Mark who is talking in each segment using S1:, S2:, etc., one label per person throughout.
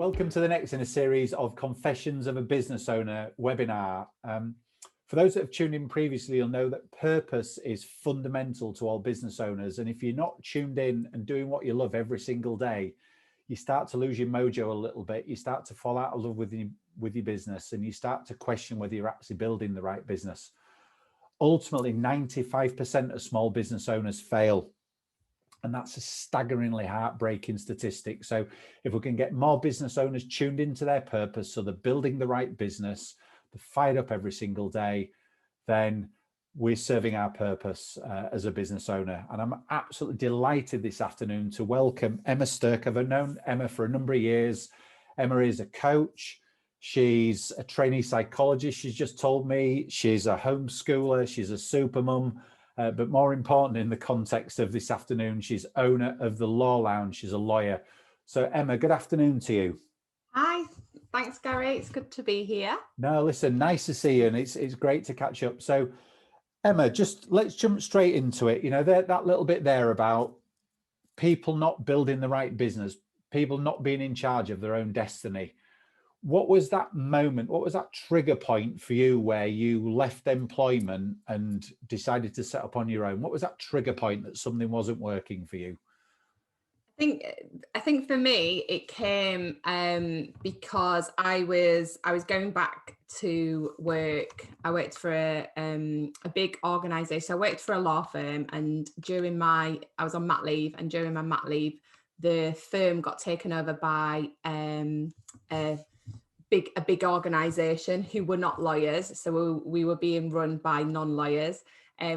S1: Welcome to the next in a series of Confessions of a Business Owner webinar. For those that have tuned in previously, you'll know that purpose is fundamental to all business owners. And if you're not tuned in and doing what you love every single day, you start to lose your mojo a little bit. You start to fall out of love with your business, and you start to question whether you're actually building the right business. Ultimately, 95% of small business owners fail. And that's a staggeringly heartbreaking statistic. So if we can get more business owners tuned into their purpose, so they're building the right business, they're fired up every single day, then we're serving our purpose as a business owner. And I'm absolutely delighted this afternoon to welcome Emma Stirk. I've known Emma for a number of years. Emma is a coach. She's a trainee psychologist. She's just told me she's a homeschooler. She's a super mum. But more important in the context of this afternoon, she's owner of the Law Lounge. She's a lawyer. So Emma, good afternoon to you.
S2: Hi, thanks Gary. It's good to be here.
S1: No, listen, nice to see you, and it's great to catch up. So Emma, just let's jump straight into it. You know, that little bit there about people not building the right business, people not being in charge of their own destiny. What was that moment? What was that trigger point for you where you left employment and decided to set up on your own? What was that trigger point that something wasn't working for you?
S2: I think for me it came because I was going back to work. I worked for a big organisation. So I worked for a law firm, and I was on mat leave, and during my mat leave, the firm got taken over by a big organisation who were not lawyers. So we were being run by non-lawyers,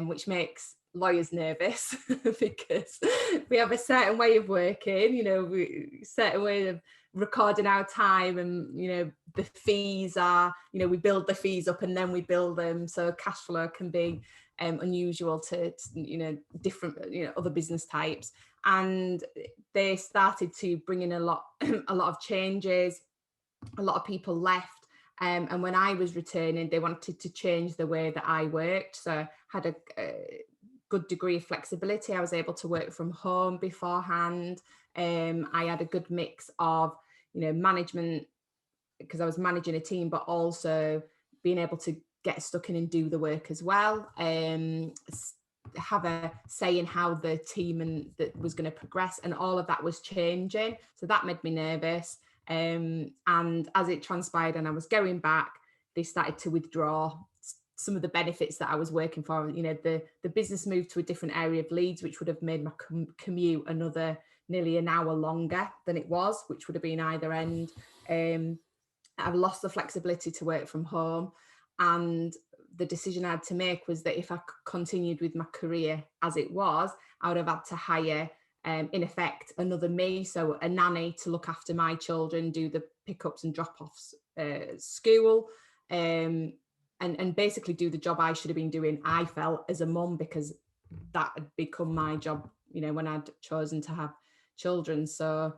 S2: which makes lawyers nervous because we have a certain way of working, certain way of recording our time, and the fees are, we build the fees up and then we bill them. So cash flow can be unusual to different other business types, and they started to bring in a lot of changes. A lot of people left, and when I was returning, they wanted to change the way that I worked. So I had a good degree of flexibility. I was able to work from home beforehand. I had a good mix of management, because I was managing a team, but also being able to get stuck in and do the work as well. Have a say in how the team that was going to progress, and all of that was changing. So that made me nervous. And as it transpired and I was going back, they started to withdraw some of the benefits that I was working for. The business moved to a different area of Leeds, which would have made my commute another nearly an hour longer than it was, which would have been either end. I've lost the flexibility to work from home, and the decision I had to make was that if I continued with my career as it was, I would have had to hire in effect another me, so a nanny to look after my children, do the pickups and drop-offs school, and basically do the job I should have been doing, I felt, as a mum, because that had become my job when I'd chosen to have children. So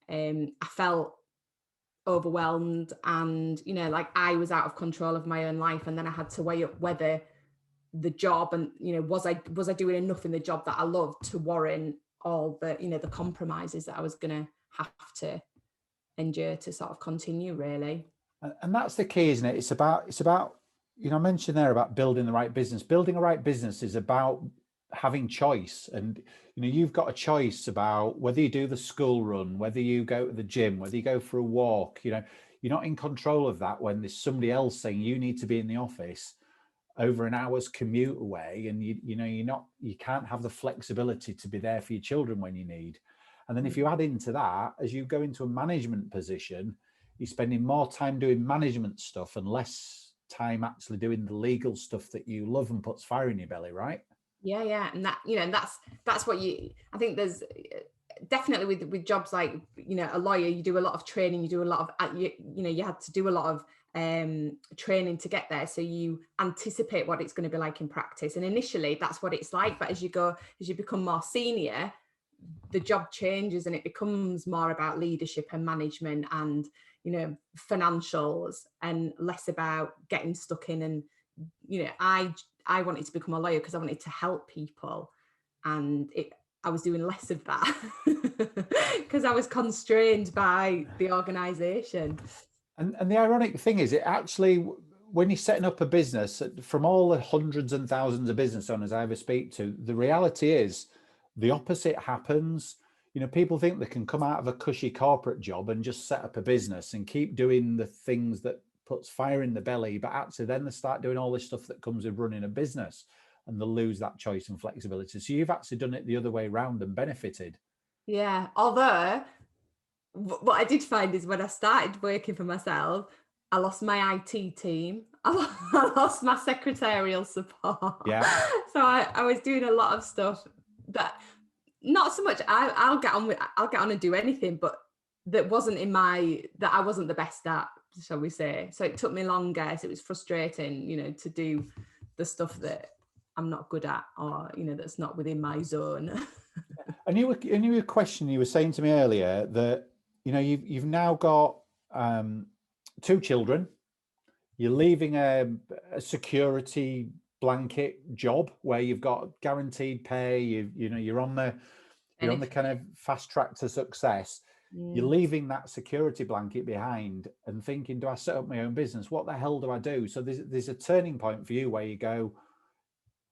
S2: I felt overwhelmed, and like I was out of control of my own life, and then I had to weigh up whether the job and was I doing enough in the job that I loved to warrant all the the compromises that I was going to have to endure to sort of continue, really.
S1: And that's the key, isn't it? It's about I mentioned there about building the right business. Building a right business is about having choice, and you've got a choice about whether you do the school run, whether you go to the gym, whether you go for a walk. You're not in control of that when there's somebody else saying you need to be in the office over an hour's commute away, and you can't have the flexibility to be there for your children when you need. And then if you add into that, as you go into a management position, you're spending more time doing management stuff and less time actually doing the legal stuff that you love and puts fire in your belly, right?
S2: Yeah, and that that's what I think there's definitely with jobs like a lawyer, you do a lot of training, you do a lot of you had to do a lot of training to get there, so you anticipate what it's going to be like in practice, and initially that's what it's like. But as you become more senior, the job changes and it becomes more about leadership and management and financials, and less about getting stuck in. And I wanted to become a lawyer because I wanted to help people, and I was doing less of that because I was constrained by the organization.
S1: And the ironic thing is, it actually, when you're setting up a business, from all the hundreds and thousands of business owners I ever speak to, the reality is the opposite happens. You know, people think they can come out of a cushy corporate job and just set up a business and keep doing the things that puts fire in the belly, but actually then they start doing all this stuff that comes with running a business, and they'll lose that choice and flexibility. So you've actually done it the other way around and benefited.
S2: Yeah, although what I did find is when I started working for myself, I lost my IT team. I lost my secretarial support.
S1: Yeah.
S2: So I was doing a lot of stuff that not so much I'll get on and do anything, but that I wasn't the best at, shall we say. So it took me longer. So it was frustrating, to do the stuff that I'm not good at, or, that's not within my zone.
S1: And you were questioning, you were saying to me earlier that, you've now got 2 children. You're leaving a security blanket job where you've got guaranteed pay. You're on the kind of fast track to success. You're leaving that security blanket behind and thinking, do I set up my own business? What the hell do I do? So there's a turning point for you where you go,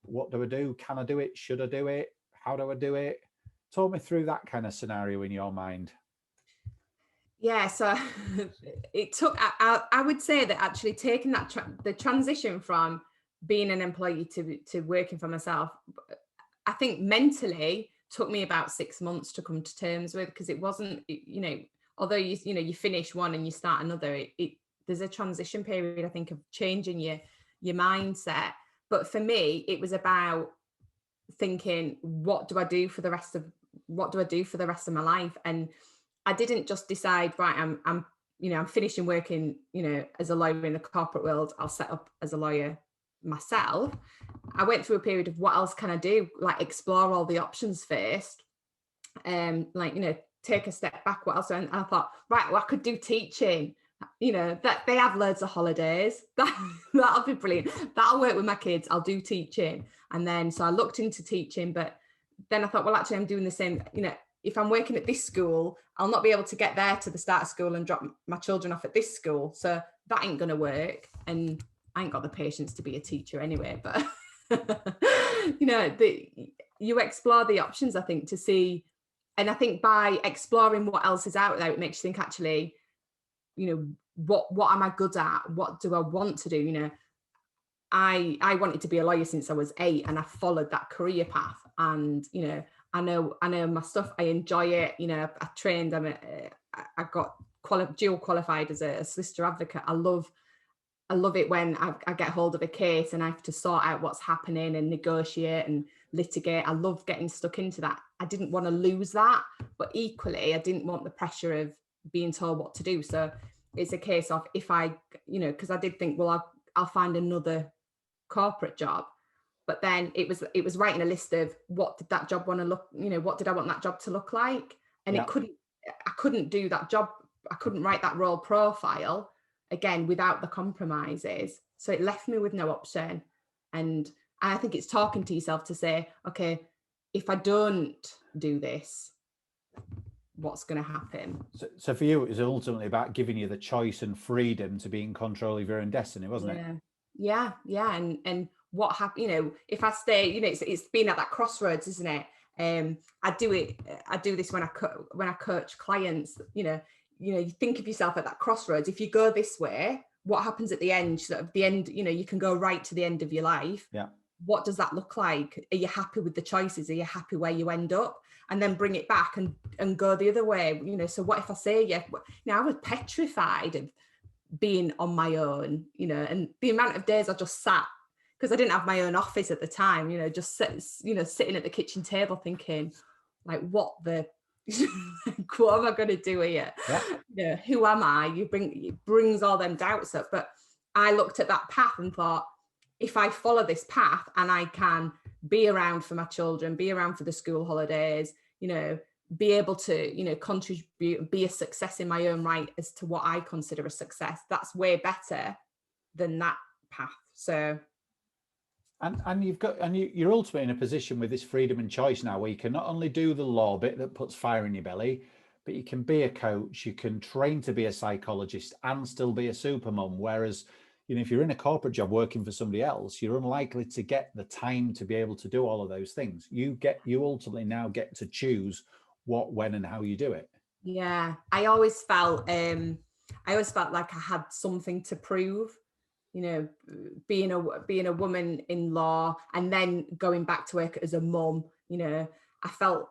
S1: what do I do? Can I do it? Should I do it? How do I do it? Talk me through that kind of scenario in your mind.
S2: Yeah, so it took, I would say that actually taking that the transition from being an employee to working for myself, I think mentally took me about 6 months to come to terms with, because it wasn't, although you finish one and you start another, there's a transition period, I think, of changing your mindset. But for me, it was about thinking, what do I do for the rest of my life? And I didn't just decide, right, I'm finishing working, as a lawyer in the corporate world, I'll set up as a lawyer myself. I went through a period of what else can I do, like explore all the options first, take a step back, what else? And I thought, right, well, I could do teaching, that they have loads of holidays. That'll be brilliant. That'll work with my kids. I'll do teaching. And then, so I looked into teaching, but then I thought, well, actually I'm doing the same, if I'm working at this school, I'll not be able to get there to the start of school and drop my children off at this school. So that ain't going to work. And I ain't got the patience to be a teacher anyway, but you explore the options, I think, to see. And I think by exploring what else is out there, it makes you think, actually, what am I good at? What do I want to do? I wanted to be a lawyer since I was 8, and I followed that career path. And, I know my stuff. I enjoy it. I trained. I got dual qualified as a solicitor advocate. I love it when I get hold of a case and I have to sort out what's happening and negotiate and litigate. I love getting stuck into that. I didn't want to lose that, but equally, I didn't want the pressure of being told what to do. So it's a case of, if I, because I did think, well, I'll find another corporate job. But then it was writing a list of what did that job want to look, what did I want that job to look like? And I couldn't do that job. I couldn't write that role profile again without the compromises. So it left me with no option. And I think it's talking to yourself to say, okay, if I don't do this, what's going to happen?
S1: So for you, it was ultimately about giving you the choice and freedom to be in control of your own destiny, wasn't it?
S2: Yeah. And what happened, if I stay, it's been at that crossroads, isn't it? I do this when I coach clients, you think of yourself at that crossroads. If you go this way, what happens at the end? Sort of the end, you can go right to the end of your life.
S1: Yeah.
S2: What does that look like? Are you happy with the choices? Are you happy where you end up? And then bring it back and go the other way. So what if I say, I was petrified of being on my own, and the amount of days I just sat, because I didn't have my own office at the time, just sitting at the kitchen table thinking, like, what am I going to do here?
S1: Yeah.
S2: Who am I? It brings all them doubts up. But I looked at that path and thought, if I follow this path and I can be around for my children, be around for the school holidays, be able to, contribute and be a success in my own right as to what I consider a success, that's way better than that path. So
S1: And you're ultimately in a position with this freedom and choice now where you can not only do the law bit that puts fire in your belly, but you can be a coach, you can train to be a psychologist and still be a super mum. Whereas, if you're in a corporate job working for somebody else, you're unlikely to get the time to be able to do all of those things. You ultimately now get to choose what, when, and how you do it.
S2: Yeah, I always felt like I had something to prove, being a woman in law and then going back to work as a mum. I felt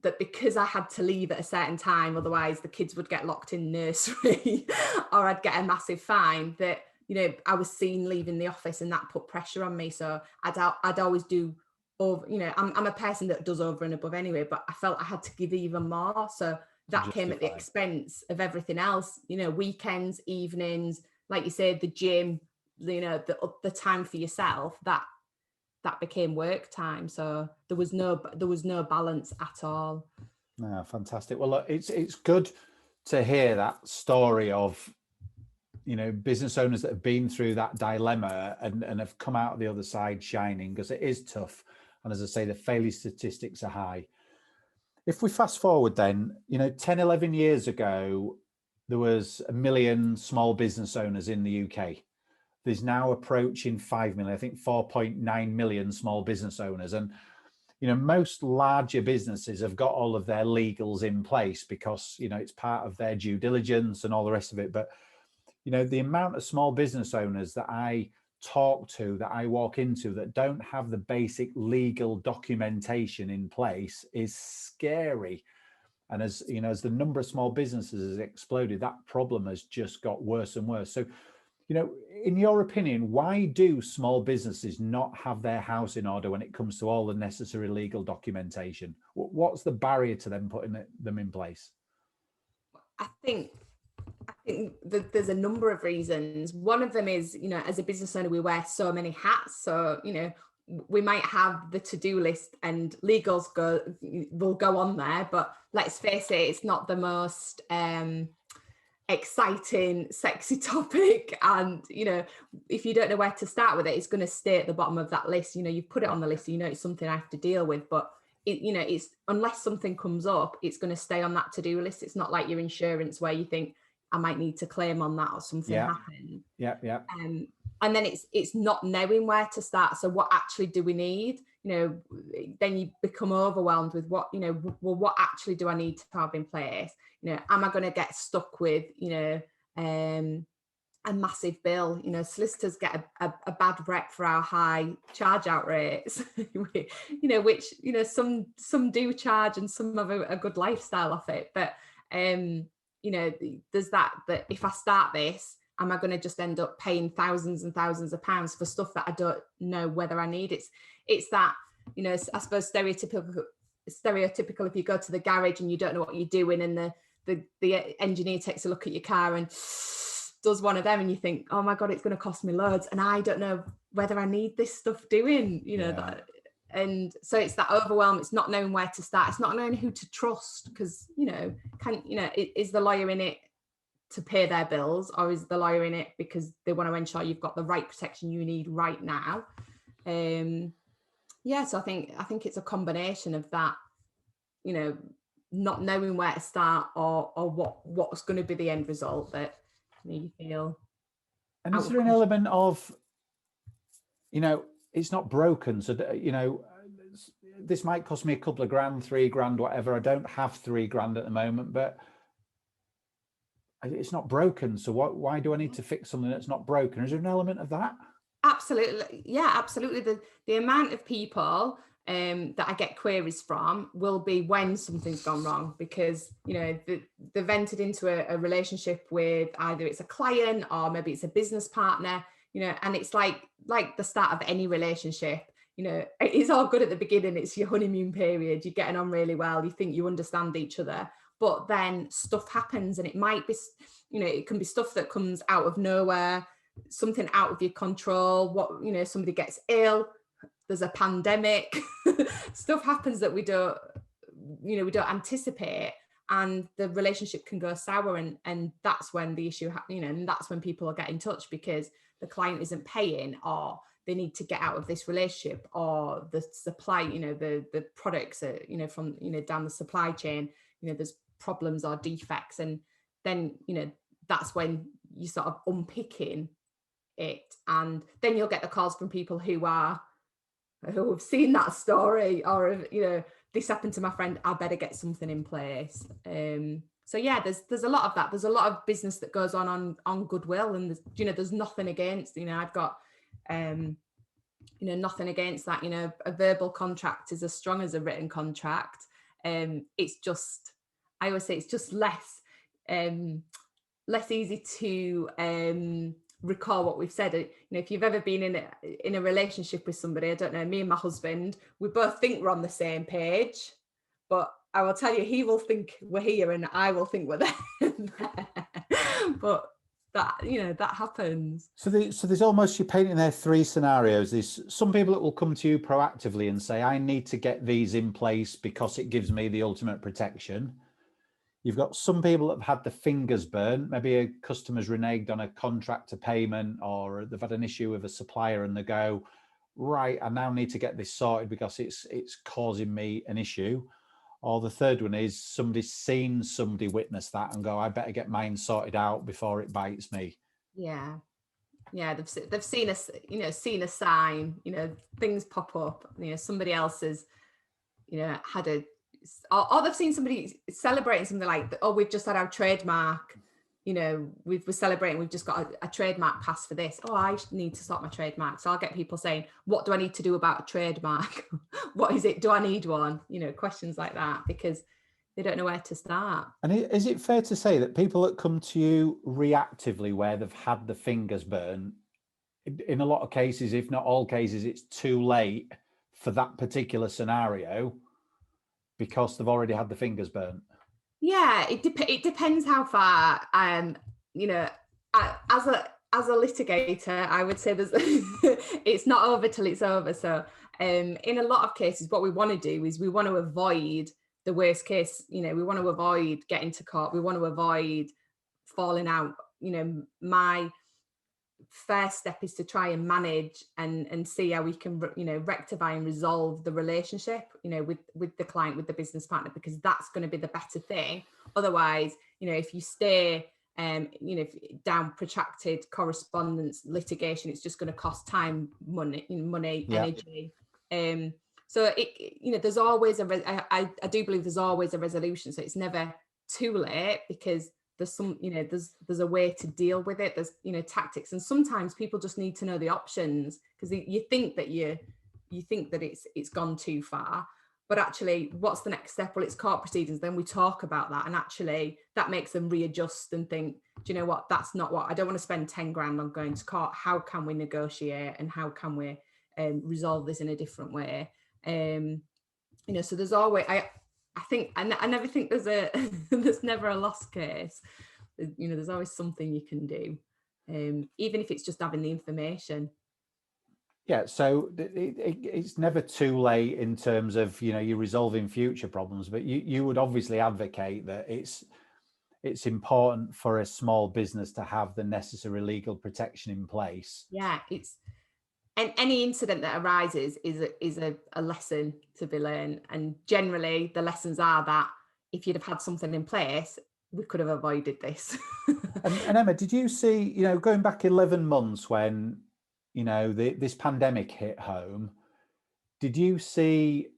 S2: that because I had to leave at a certain time, otherwise the kids would get locked in nursery or I'd get a massive fine, that I was seen leaving the office, and that put pressure on me. So I'd always do over, I'm a person that does over and above anyway, but I felt I had to give even more. So that came at the expense of everything else, weekends, evenings, like you said, the gym, the time for yourself, that became work time. So there was no balance at all.
S1: No, fantastic. Well, look, it's good to hear that story of business owners that have been through that dilemma and have come out the other side shining, because it is tough. And as I say, the failure statistics are high. If we fast forward then, 10, 11 years ago, there was 1 million small business owners in the UK. There's now approaching 5 million, I think 4.9 million small business owners. And, most larger businesses have got all of their legals in place because, it's part of their due diligence and all the rest of it. But, the amount of small business owners that I talk to, that I walk into, that don't have the basic legal documentation in place is scary. And as as the number of small businesses has exploded, that problem has just got worse and worse. So, in your opinion, why do small businesses not have their house in order when it comes to all the necessary legal documentation? What's the barrier to them putting them in place?
S2: I think that there's a number of reasons. One of them is, as a business owner, we wear so many hats. So, we might have the to-do list and legals will go on there, but let's face it, it's not the most exciting, sexy topic. And, if you don't know where to start with it, it's going to stay at the bottom of that list. You've put it on the list, it's something I have to deal with, but it's unless something comes up, it's going to stay on that to-do list. It's not like your insurance where you think I might need to claim on that or something happened.
S1: Yeah.
S2: And then it's not knowing where to start. So what actually do we need? Then you become overwhelmed with what actually do I need to have in place? Am I going to get stuck with, a massive bill? Solicitors get a bad rep for our high charge out rates, which, some do charge and some have a good lifestyle off it. But, there's that if I start this, am I going to just end up paying thousands and thousands of pounds for stuff that I don't know whether I need? It's that, I suppose stereotypical if you go to the garage and you don't know what you're doing, and the engineer takes a look at your car and does one of them, and you think, oh my God, it's going to cost me loads, and I don't know whether I need this stuff doing, that. And so it's that overwhelm. It's not knowing where to start. It's not knowing who to trust, because, is the lawyer in it to pay their bills, or is the lawyer in it because they want to ensure you've got the right protection you need right now? So I think it's a combination of that, not knowing where to start or what's going to be the end result that you feel.
S1: And is there an element of, it's not broken, so this might cost me a couple of grand, $3,000, whatever. I don't have $3,000 at the moment, but it's not broken. So why do I need to fix something that's not broken? Is there an element of that?
S2: Absolutely. Yeah, absolutely. The amount of people that I get queries from will be when something's gone wrong, because, they've entered into a relationship with either it's a client or maybe it's a business partner, and it's like the start of any relationship. It's all good at the beginning. It's your honeymoon period. You're getting on really well. You think you understand each other. But then stuff happens, and it might be, it can be stuff that comes out of nowhere, something out of your control. Somebody gets ill, there's a pandemic, stuff happens that we don't anticipate, and the relationship can go sour. And that's when the issue, and that's when people get in touch because the client isn't paying, or they need to get out of this relationship, or the supply, the products are, from, down the supply chain, there's problems or defects. And then, that's when you sort of unpicking it. And then you'll get the calls from people who have seen that story, or, this happened to my friend, I better get something in place. So yeah, there's a lot of that. There's a lot of business that goes on goodwill, and there's nothing against, I've got, nothing against that. A verbal contract is as strong as a written contract. It's just, I always say, it's just less easy to recall what we've said. If you've ever been in a relationship with somebody, I don't know, me and my husband, we both think we're on the same page, but I will tell you, he will think we're here and I will think we're there. But that happens.
S1: So there's almost, you're painting there three scenarios. There's some people that will come to you proactively and say, I need to get these in place because it gives me the ultimate protection. You've got some people that have had the fingers burnt. Maybe a customer's reneged on a contract to payment, or they've had an issue with a supplier and they go, right, I now need to get this sorted because it's causing me an issue. Or the third one is somebody's seen somebody witness that and go, I better get mine sorted out before it bites me.
S2: Yeah. They've seen a sign, things pop up, somebody else has, had or they've seen somebody celebrating something like, oh, we've just had our trademark, we're celebrating, we've just got a trademark pass for this. Oh, I need to sort my trademark. So I'll get people saying, what do I need to do about a trademark? What is it? Do I need one? Questions like that, because they don't know where to start.
S1: And is it fair to say that people that come to you reactively, where they've had the fingers burnt, in a lot of cases, if not all cases, it's too late for that particular scenario because they've already had the fingers burnt?
S2: Yeah, it depends how far. As a litigator, I would say there's it's not over till it's over. So in a lot of cases, what we want to do is we want to avoid the worst case. We want to avoid getting to court. We want to avoid falling out. My first step is to try and manage and see how we can rectify and resolve the relationship with the client, with the business partner, because that's going to be the better thing. Otherwise, if you stay down protracted correspondence, litigation, it's just going to cost time, money, yeah. Energy. So there's always I do believe there's always a resolution. So it's never too late, because there's some, there's a way to deal with it. There's, tactics. And sometimes people just need to know the options, because you think that it's gone too far, but actually what's the next step? Well, it's court proceedings. Then we talk about that. And actually that makes them readjust and think, do you know what? That's not what I don't want to spend 10 grand on going to court. How can we negotiate, and how can we resolve this in a different way? So there's always, I never think there's never a lost case. There's always something you can do, even if it's just having the information.
S1: Yeah, so it's never too late in terms of, you're resolving future problems, but you would obviously advocate that it's important for a small business to have the necessary legal protection in place.
S2: Yeah, and any incident that arises is a lesson to be learned. And generally the lessons are that if you'd have had something in place, we could have avoided this.
S1: and Emma, did you see, going back 11 months when, this pandemic hit home, did you see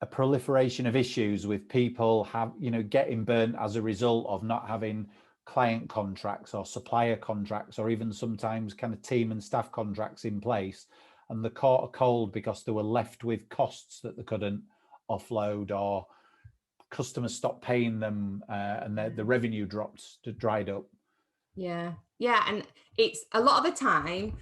S1: a proliferation of issues with people getting burnt as a result of not having client contracts or supplier contracts, or even sometimes kind of team and staff contracts in place, and the caught a cold because they were left with costs that they couldn't offload, or customers stopped paying them and the revenue dried up?
S2: Yeah, and it's a lot of the time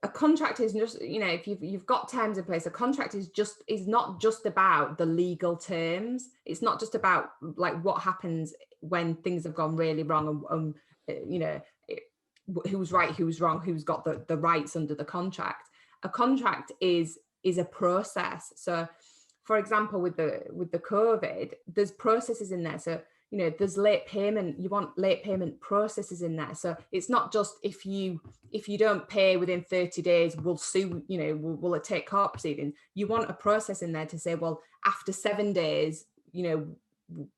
S2: a contract is just, if you've got terms in place, a contract is not just about the legal terms. It's not just about like what happens when things have gone really wrong, and who's right, who's wrong, who's got the rights under the contract. A contract is a process. So for example, with the COVID, there's processes in there. So there's late payment. You want late payment processes in there. So it's not just if you don't pay within 30 days, we'll sue, will it take court proceedings. You want a process in there to say, well, after 7 days,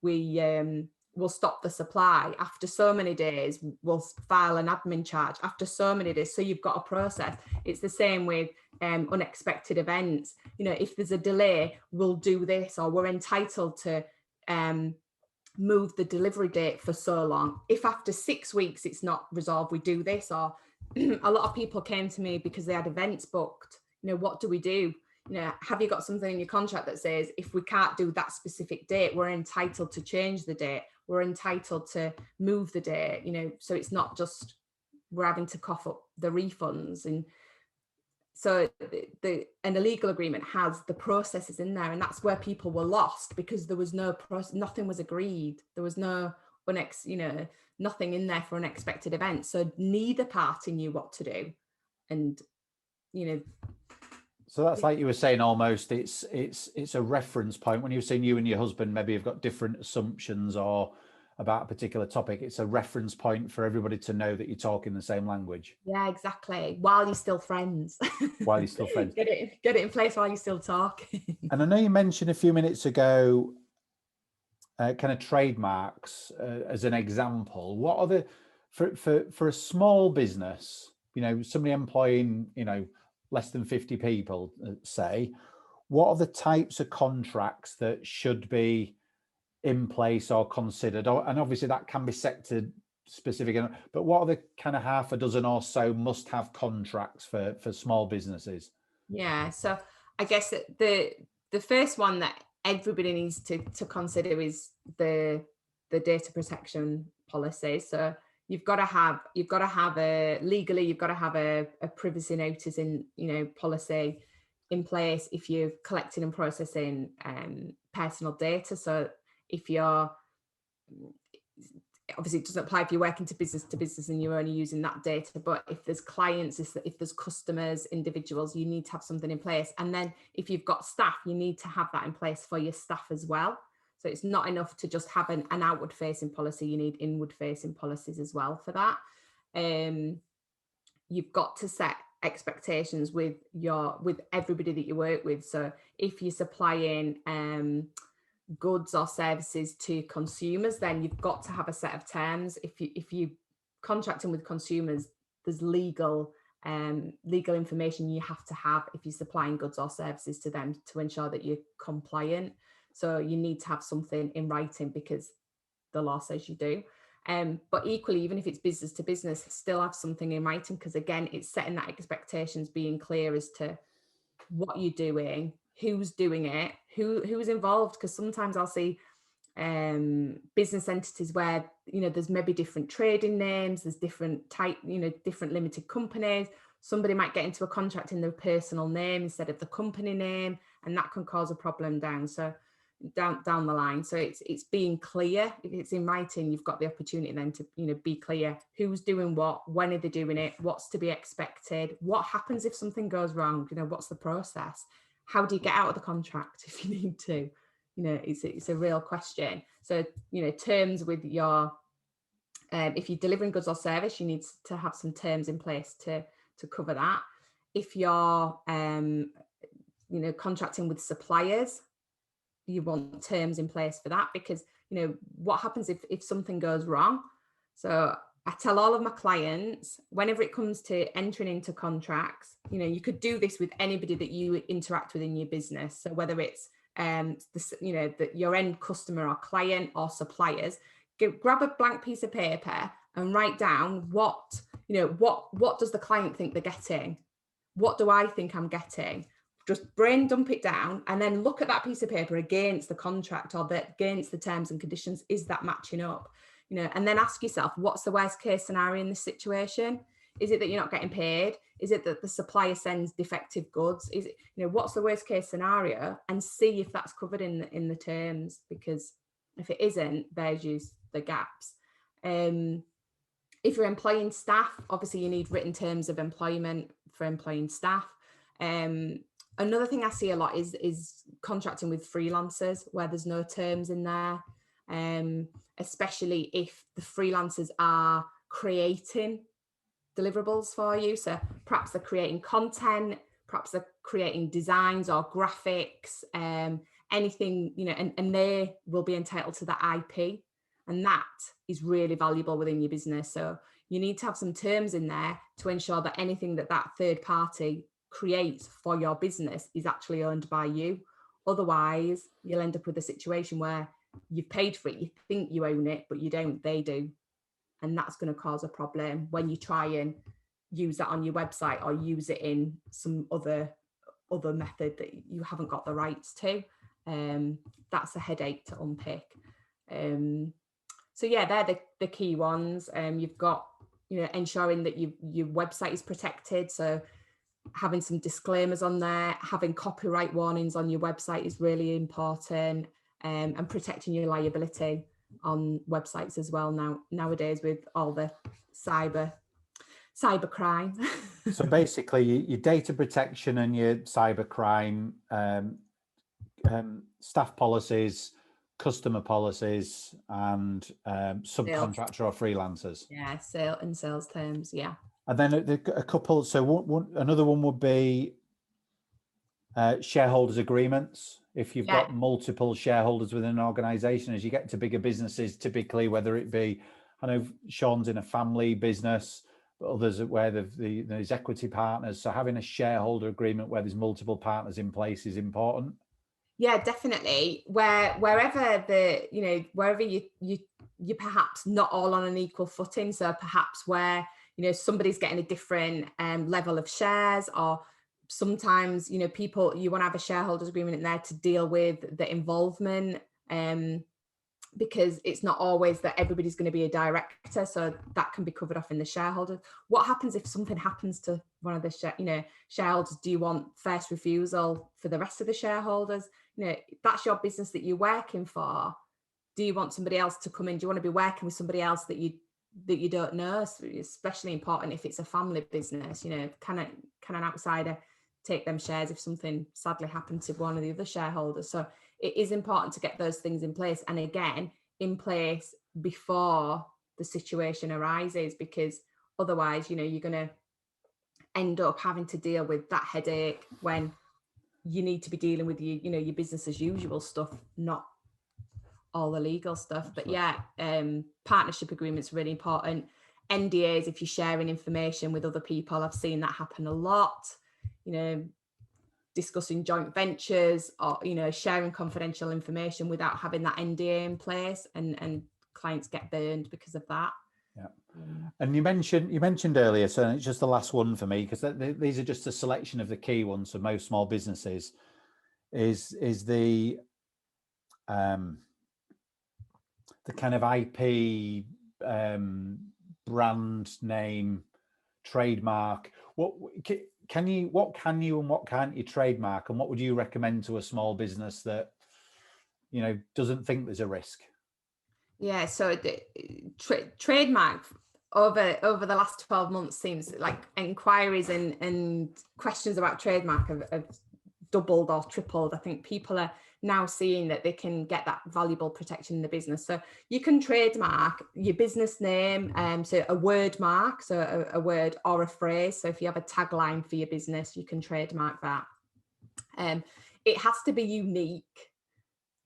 S2: we'll stop the supply. After so many days, we'll file an admin charge. After so many days, so you've got a process. It's the same with unexpected events. If there's a delay, we'll do this, or we're entitled to move the delivery date for so long. If after 6 weeks it's not resolved, we do this. Or a lot of people came to me because they had events booked. What do we do? Have you got something in your contract that says if we can't do that specific date, we're entitled to change the date, we're entitled to move the date? So it's not just we're having to cough up the refunds. And so an illegal agreement has the processes in there, and that's where people were lost, because there was no nothing was agreed. There was no nothing in there for unexpected events. So neither party knew what to do, and
S1: So that's like you were saying, almost it's a reference point. When you were saying you and your husband maybe have got different assumptions or about a particular topic, it's a reference point for everybody to know that you're talking the same language.
S2: Yeah, exactly. While you're still friends.
S1: While you're still friends.
S2: Get it in place while you're still talking.
S1: And I know you mentioned a few minutes ago kind of trademarks as an example. What are the for a small business, somebody employing, less than 50 people, say, what are the types of contracts that should be in place or considered? And obviously that can be sector specific, but what are the kind of half a dozen or so must have contracts for small businesses?
S2: Yeah, so I guess that the first one that everybody needs to consider is the data protection policy. So you've got to have legally you've got to have a privacy notice in policy in place if you're collecting and processing personal data. So if you're obviously, it doesn't apply if you're working to business and you're only using that data, but if there's clients, if there's customers, individuals, you need to have something in place. And then if you've got staff, you need to have that in place for your staff as well. So it's not enough to just have an outward facing policy, you need inward facing policies as well for that. You've got to set expectations with everybody that you work with. So if you're supplying goods or services to consumers, then you've got to have a set of terms. If you contracting with consumers, there's legal information you have to have if you're supplying goods or services to them to ensure that you're compliant. So you need to have something in writing because the law says you do. But equally, even if it's business to business, still have something in writing, because again, it's setting that expectations, being clear as to what you're doing, who's doing it, who's involved. Because sometimes I'll see business entities where there's maybe different trading names, there's different type, different limited companies. Somebody might get into a contract in their personal name instead of the company name, and that can cause a problem down the line. So it's being clear. If it's in writing, you've got the opportunity then to be clear who's doing what, when are they doing it, what's to be expected, what happens if something goes wrong, what's the process, how do you get out of the contract if you need to. It's a real question. So terms with your if you're delivering goods or service, you need to have some terms in place to cover that. If you're contracting with suppliers, you want terms in place for that, because what happens if something goes wrong. So I tell all of my clients, whenever it comes to entering into contracts, you could do this with anybody that you interact with in your business. So whether it's your end customer or client or suppliers, grab a blank piece of paper and write down what does the client think they're getting? What do I think I'm getting? Just brain dump it down and then look at that piece of paper against the contract or against the terms and conditions. Is that matching up? And then ask yourself, what's the worst case scenario in this situation? Is it that you're not getting paid? Is it that the supplier sends defective goods? Is it, what's the worst case scenario? And see if that's covered in the terms, because if it isn't, there's the gaps. If you're employing staff, obviously you need written terms of employment for employing staff. Another thing I see a lot is contracting with freelancers where there's no terms in there. especially if the freelancers are creating deliverables for you. So perhaps they're creating content, perhaps they're creating designs or graphics, anything, and they will be entitled to that IP. And that is really valuable within your business. So you need to have some terms in there to ensure that anything that third party creates for your business is actually owned by you. Otherwise, you'll end up with a situation where you've paid for it, you think you own it, but you don't, they do. And that's going to cause a problem when you try and use that on your website or use it in some other method that you haven't got the rights to. That's a headache to unpick. So yeah, they're the key ones. You've got, ensuring that your website is protected. So having some disclaimers on there, having copyright warnings on your website is really important, and protecting your liability on websites as well nowadays with all the cyber crime.
S1: So basically your data protection and your cyber crime, staff policies, customer policies, and subcontractor or freelancers.
S2: Yeah, sales terms. Yeah.
S1: And then a couple. So another one would be shareholders agreements. If you've got multiple shareholders within an organization, as you get to bigger businesses, typically, whether it be, I know Sean's in a family business, but others where there's equity partners. So having a shareholder agreement where there's multiple partners in place is important.
S2: Yeah, definitely. Wherever you're perhaps not all on an equal footing. So perhaps where, somebody's getting a different level of shares, or sometimes, people, you want to have a shareholders agreement in there to deal with the involvement, because it's not always that everybody's going to be a director. So that can be covered off in the shareholders. What happens if something happens to one of the shareholders? Do you want first refusal for the rest of the shareholders? That's your business that you're working for. Do you want somebody else to come in? Do you want to be working with somebody else that you don't know? So it's especially important if it's a family business. Can an outsider take them shares if something sadly happened to one of the other shareholders? So it is important to get those things in place, and again, in place before the situation arises, because otherwise, you're going to end up having to deal with that headache when you need to be dealing with your business as usual stuff, not all the legal stuff. But yeah, partnership agreements are really important. NDAs, if you're sharing information with other people, I've seen that happen a lot. Discussing joint ventures, or sharing confidential information without having that NDA in place, and clients get burned because of that.
S1: Yeah. And you mentioned earlier, so it's just the last one for me, because these are just a selection of the key ones for most small businesses, is the kind of IP, brand name, trademark. What can you and what can't you trademark, and what would you recommend to a small business that doesn't think there's a risk?
S2: Yeah, so the trademark over the last 12 months seems like inquiries and questions about trademark have doubled or tripled. I think people are now seeing that they can get that valuable protection in the business. So you can trademark your business name, so a word mark, so a word or a phrase. So if you have a tagline for your business, you can trademark that. It has to be unique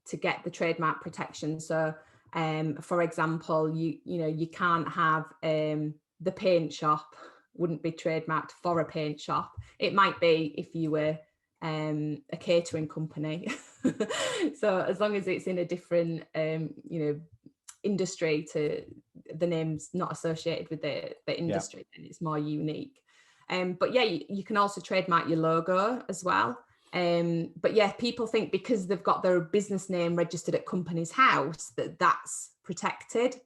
S2: to get the trademark protection. So for example, you can't have the paint shop wouldn't be trademarked for a paint shop. It might be if you were a catering company. So as long as it's in a different industry, to the name's not associated with the industry, then it's more unique. But yeah, you can also trademark your logo as well. But yeah, people think because they've got their business name registered at Companies House that's protected,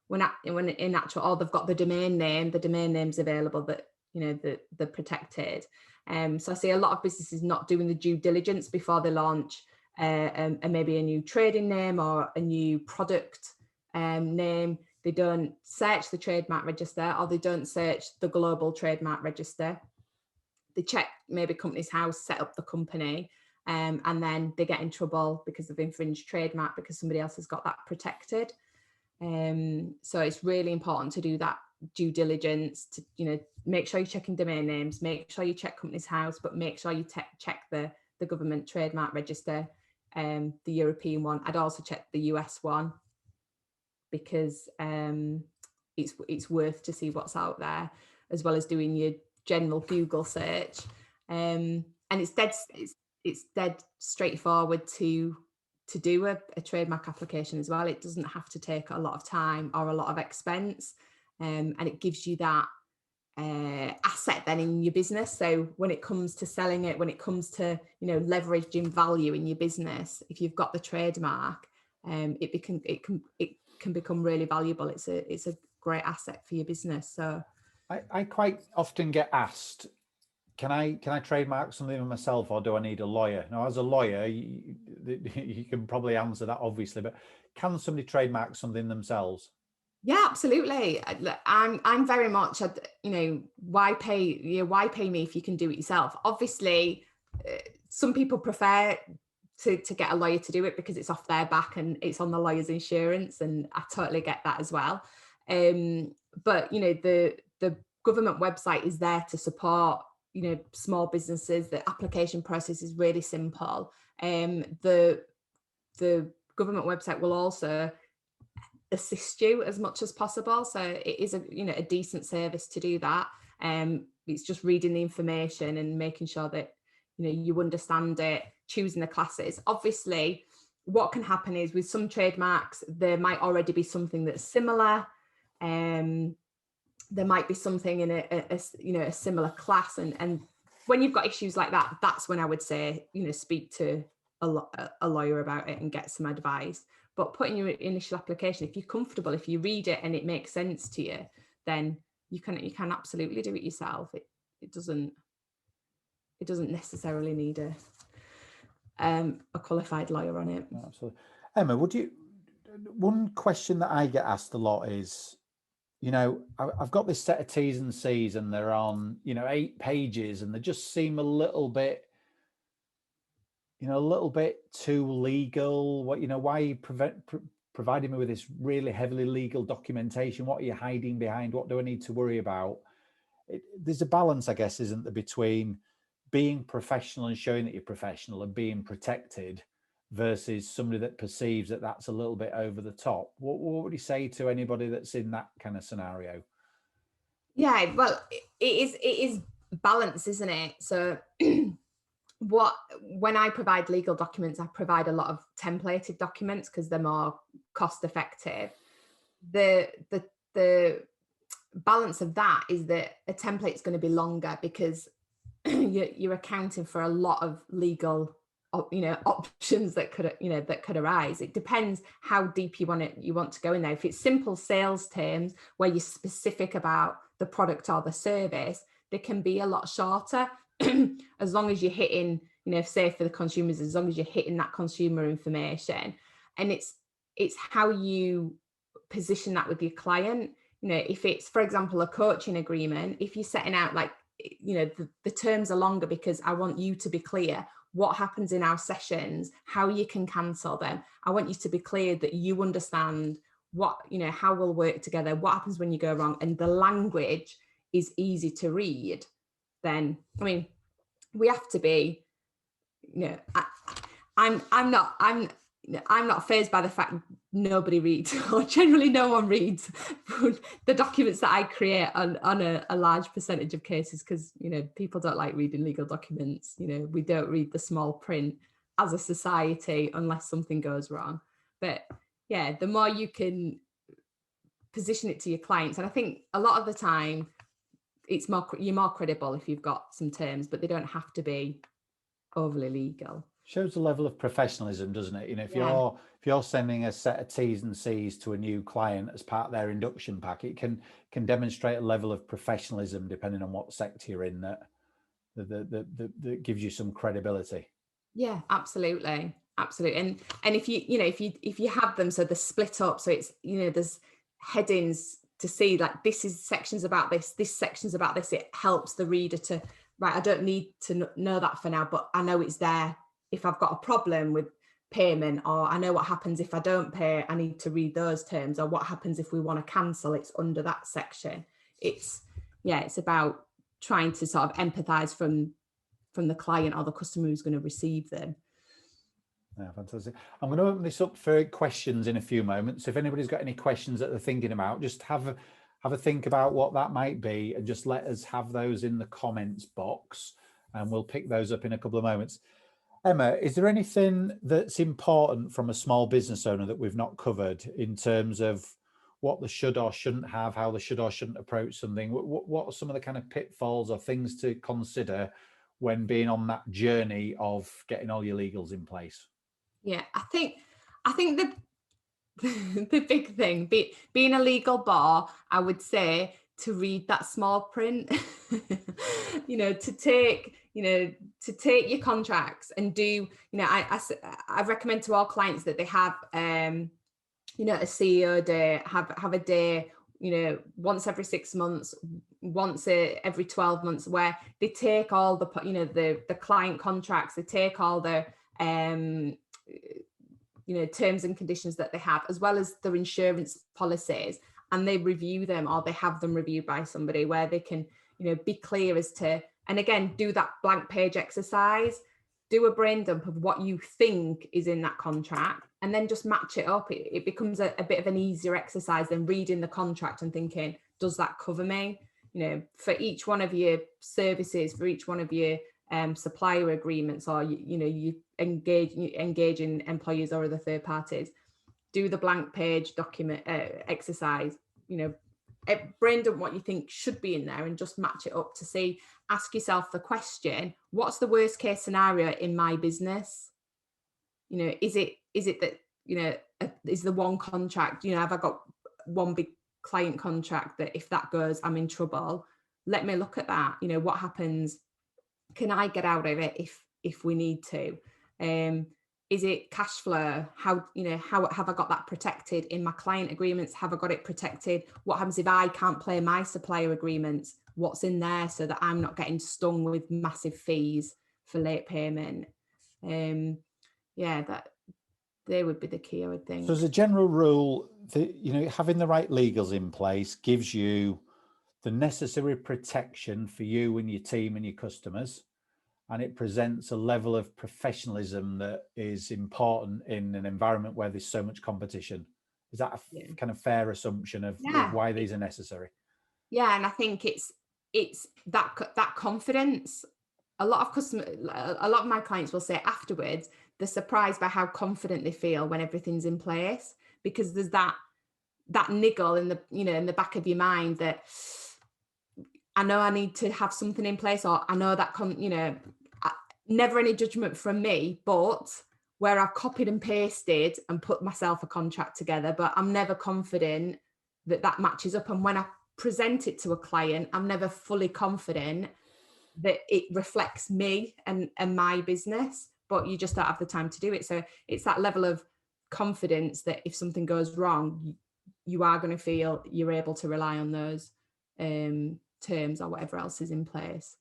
S2: when in actual, or they've got the domain name's available, that they're protected. So I see a lot of businesses not doing the due diligence before they launch and maybe a new trading name or a new product name. They don't search the trademark register, or they don't search the global trademark register. They check maybe Companies House set up the company, and then they get in trouble because they've infringed trademark because somebody else has got that protected. So it's really important to do that due diligence, to, you know, make sure you're checking domain names, make sure you check Companies House, but make sure you check the government trademark register, the European one. I'd also check the US one, because it's worth to see what's out there, as well as doing your general Google search. And it's dead straightforward to do a trademark application as well. It doesn't have to take a lot of time or a lot of expense, and it gives you that asset then in your business. So when it comes to selling it, when it comes to, you know, leveraging value in your business, if you've got the trademark, it can become really valuable. It's a great asset for your business. So
S1: I quite often get asked, can I trademark something myself, or do I need a lawyer? Now, as a lawyer, you can probably answer that obviously, but can somebody trademark something themselves?
S2: yeah, absolutely. I'm very much, you know, why pay me if you can do it yourself? Obviously, some people prefer to get a lawyer to do it because it's off their back and it's on the lawyer's insurance, and I totally get that as well. But you know, the government website is there to support, you know, small businesses. The application process is really simple. The government website will also assist you as much as possible, so it is a decent service to do that. It's just reading the information and making sure that, you know, you understand it, choosing the classes. Obviously, what can happen is with some trademarks there might already be something that's similar. There might be something in a similar class, and when you've got issues like that, that's when I would say, you know, speak to a lawyer about it and get some advice. But putting your initial application, if you're comfortable, if you read it and it makes sense to you, then you can absolutely do it yourself. It doesn't necessarily need a qualified lawyer on it.
S1: Absolutely. Emma, one question that I get asked a lot is, you know, I've got this set of T's and C's and they're on, you know, 8 pages, and they just seem a little bit too legal. What, you know, why are you providing me with this really heavily legal documentation? What are you hiding behind? What do I need to worry about? There's a balance, I guess, isn't there, between being professional and showing that you're professional and being protected versus somebody that perceives that that's a little bit over the top. What would you say to anybody that's in that kind of scenario?
S2: Yeah, well, it is balance, isn't it? So when I provide legal documents, I provide a lot of templated documents because they're more cost effective. The balance of that is that a template is going to be longer because you're accounting for a lot of legal, you know, options that could arise. It depends how deep you want to go in there. If it's simple sales terms where you're specific about the product or the service, they can be a lot shorter. As long as you're hitting, you know, say for the consumers, as long as you're hitting that consumer information. And it's how you position that with your client. You know, if it's, for example, a coaching agreement, if you're setting out like, you know, the terms are longer because I want you to be clear what happens in our sessions, how you can cancel them. I want you to be clear that you understand what, you know, how we'll work together, what happens when you go wrong, and the language is easy to read. Then, I mean, we have to be, you know, I'm not fazed by the fact nobody reads, or generally no one reads the documents that I create on a large percentage of cases, because, you know, people don't like reading legal documents. You know, we don't read the small print as a society unless something goes wrong. But yeah, the more you can position it to your clients, and I think a lot of the time you're more credible if you've got some terms, but they don't have to be overly legal.
S1: Shows a level of professionalism, doesn't it? You know, if you're sending a set of T's and C's to a new client as part of their induction pack, it can demonstrate a level of professionalism depending on what sector you're in that gives you some credibility.
S2: Yeah, absolutely. And if you have them so they're split up, so it's, you know, there's headings to see like this is sections about this section's about this, it helps the reader to, right, I don't need to know that for now, but I know it's there if I've got a problem with payment, or I know what happens if I don't pay, I need to read those terms, or what happens if we want to cancel, it's under that section. It's about trying to sort of empathize from the client or the customer who's going to receive them.
S1: Yeah, fantastic. I'm going to open this up for questions in a few moments. If anybody's got any questions that they're thinking about, just have a think about what that might be, and just let us have those in the comments box, and we'll pick those up in a couple of moments. Emma, is there anything that's important from a small business owner that we've not covered in terms of what they should or shouldn't have, how they should or shouldn't approach something? What are some of the kind of pitfalls or things to consider when being on that journey of getting all your legals in place?
S2: Yeah, I think the the big thing, being a legal bar, I would say to read that small print. To take your contracts and do, I recommend to all clients that they have a CEO day, have a day, once every 6 months, once every 12 months, where they take all the client contracts, they take all the terms and conditions that they have, as well as their insurance policies, and they review them, or they have them reviewed by somebody, where they can be clear as to, and again, do that blank page exercise, do a brain dump of what you think is in that contract, and then just match it up. It becomes a bit of an easier exercise than reading the contract and thinking, does that cover me? For each one of your services, for each one of your supplier agreements, or you engaging employees or other third parties, do the blank page document exercise. Brain dump what you think should be in there, and just match it up to see. Ask yourself the question: what's the worst case scenario in my business? Is it that is the one contract? Have I got one big client contract that if that goes, I'm in trouble? Let me look at that. What happens? Can I get out of it if we need to? Is it cash flow? How have I got that protected in my client agreements? Have I got it protected? What happens if I can't play my supplier agreements? What's in there so that I'm not getting stung with massive fees for late payment? That they would be the key, I would think.
S1: So as a general rule, having the right legals in place gives you the necessary protection for you and your team and your customers, and it presents a level of professionalism that is important in an environment where there's so much competition. Is that a kind of fair assumption of why these are necessary?
S2: Yeah, and I think it's that confidence. A lot of my clients will say afterwards they're surprised by how confident they feel when everything's in place, because there's that niggle in the back of your mind that I know I need to have something in place, or I know that never any judgment from me, but where I've copied and pasted and put myself a contract together, but I'm never confident that matches up. And when I present it to a client, I'm never fully confident that it reflects me and my business, but you just don't have the time to do it. So it's that level of confidence that if something goes wrong, you are going to feel you're able to rely on those terms or whatever else is in place.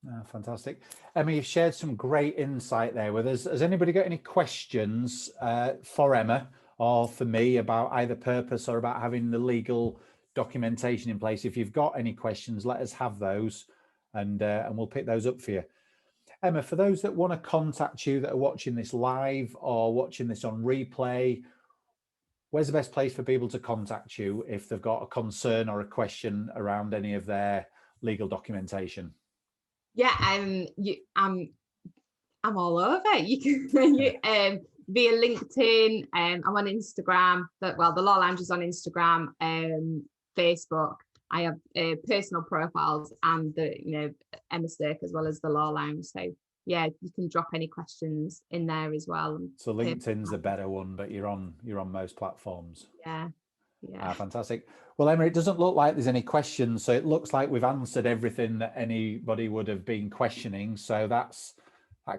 S1: Oh, fantastic. Emma, you've shared some great insight there with us. Has anybody got any questions for Emma or for me about either purpose or about having the legal documentation in place? If you've got any questions, let us have those, and we'll pick those up for you. Emma, for those that want to contact you that are watching this live or watching this on replay, where's the best place for people to contact you if they've got a concern or a question around any of their legal documentation?
S2: Yeah, I'm all over. You can via LinkedIn. I'm on Instagram. The Law Lounge is on Instagram, Facebook. I have personal profiles and the Emma Stirk as well as the Law Lounge. So yeah, you can drop any questions in there as well.
S1: So LinkedIn's a better one, but you're on most platforms.
S2: Yeah.
S1: Fantastic. Well, Emma, it doesn't look like there's any questions, so it looks like we've answered everything that anybody would have been questioning. So that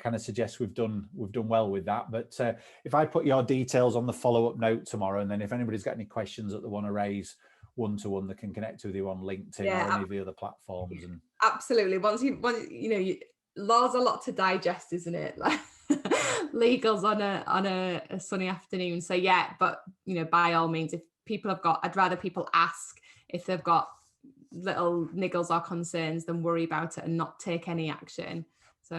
S1: kind of suggests we've done well with that. But if I put your details on the follow-up note tomorrow, and then if anybody's got any questions that they want to raise one-to-one, they can connect with you on LinkedIn or any of the other platforms. And
S2: absolutely. Once law's a lot to digest, isn't it? legals on a sunny afternoon. So yeah, but by all means, if people have got, I'd rather people ask if they've got little niggles or concerns than worry about it and not take any action. So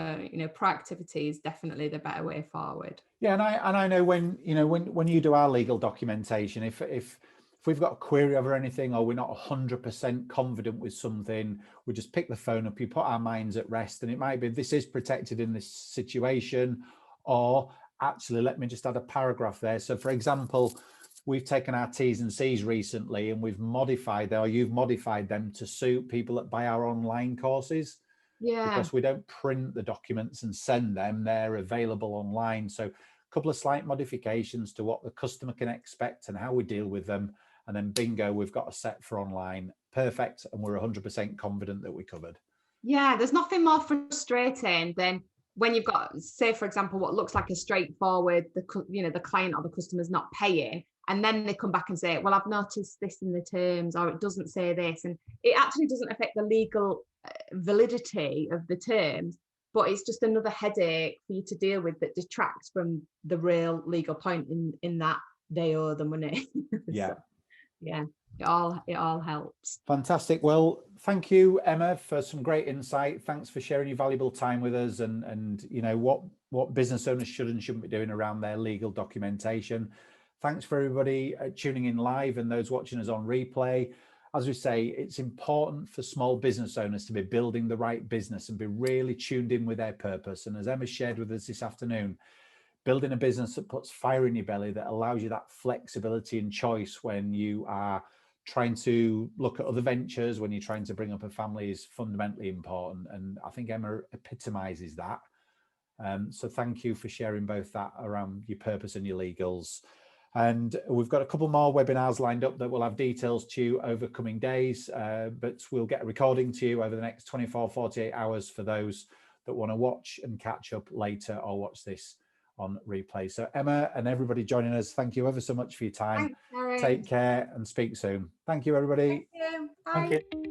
S2: proactivity is definitely the better way forward.
S1: Yeah, and I know when when you do our legal documentation, if we've got a query over anything, or we're not 100% confident with something, we just pick the phone up, you put our minds at rest, and it might be this is protected in this situation, or actually let me just add a paragraph there. So for example, we've taken our T's and C's recently and we've modified them, or you've modified them to suit people that buy our online courses.
S2: Yeah.
S1: Because we don't print the documents and send them, they're available online. So a couple of slight modifications to what the customer can expect and how we deal with them. And then bingo, we've got a set for online. Perfect. And we're 100% confident that we covered.
S2: Yeah, there's nothing more frustrating than when you've got, say, for example, what looks like a straightforward, the client or the customer's not paying, and then they come back and say, well, I've noticed this in the terms, or it doesn't say this, and it actually doesn't affect the legal validity of the terms, but it's just another headache for you to deal with that detracts from the real legal point in that they owe the money.
S1: Yeah.
S2: So, yeah, it all helps.
S1: Fantastic. Well, thank you, Emma, for some great insight. Thanks for sharing your valuable time with us, and what business owners should and shouldn't be doing around their legal documentation. Thanks for everybody tuning in live and those watching us on replay. As we say, it's important for small business owners to be building the right business and be really tuned in with their purpose. And as Emma shared with us this afternoon, building a business that puts fire in your belly, that allows you that flexibility and choice when you are trying to look at other ventures, when you're trying to bring up a family, is fundamentally important. And I think Emma epitomizes that. So thank you for sharing both that around your purpose and your legals. And we've got a couple more webinars lined up that will have details to you over coming days, but we'll get a recording to you over the next 24, 48 hours for those that want to watch and catch up later or watch this on replay. So Emma and everybody joining us, thank you ever so much for your time.
S2: Thanks,
S1: Take care and speak soon. Thank you, everybody.
S2: Thank you. Bye.
S1: Thank you.